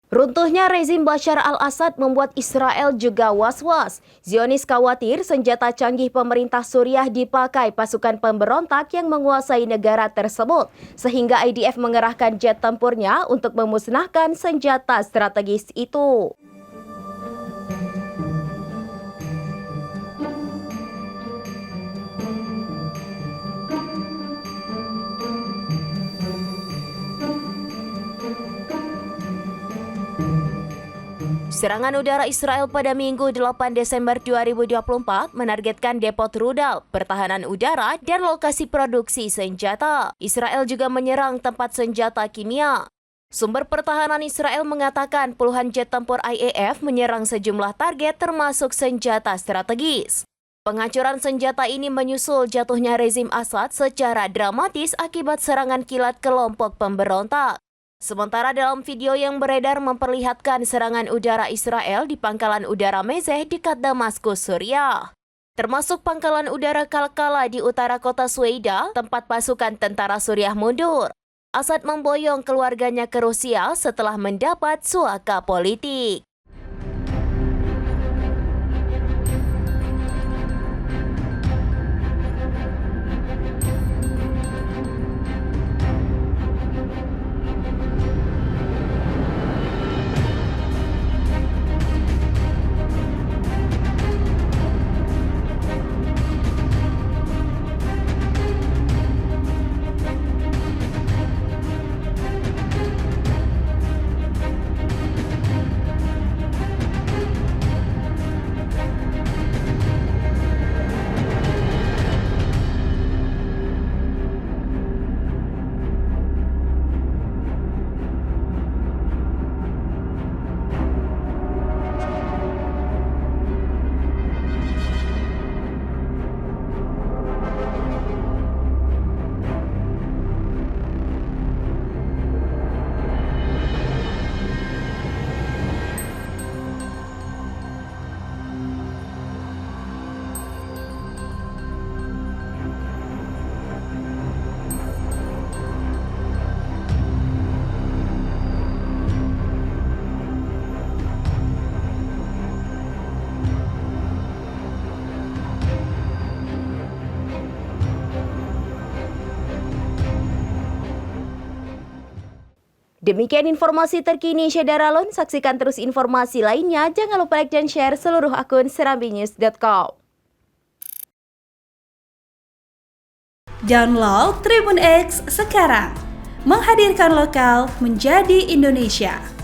Runtuhnya rezim Bashar al-Assad membuat Israel juga was-was. Zionis khawatir senjata canggih pemerintah Suriah dipakai pasukan pemberontak yang menguasai negara tersebut, sehingga IDF mengerahkan jet tempurnya untuk memusnahkan senjata strategis itu. Serangan udara Israel pada Minggu 8 Desember 2024 menargetkan depot rudal, pertahanan udara, dan lokasi produksi senjata. Israel juga menyerang tempat senjata kimia. Sumber pertahanan Israel mengatakan puluhan jet tempur IAF menyerang sejumlah target termasuk senjata strategis. Penghancuran senjata ini menyusul jatuhnya rezim Assad secara dramatis akibat serangan kilat kelompok pemberontak. Sementara dalam video yang beredar memperlihatkan serangan udara Israel di pangkalan udara Mezeh dekat Damaskus, Suriah. Termasuk pangkalan udara Kalkala di utara kota Sueida, tempat pasukan tentara Suriah mundur. Assad memboyong keluarganya ke Rusia setelah mendapat suaka politik. Demikian informasi terkini Syedaralun. Saksikan terus informasi lainnya. Jangan lupa like dan share seluruh akun serambinews.com. Download Tribun X sekarang. Menghadirkan lokal menjadi Indonesia.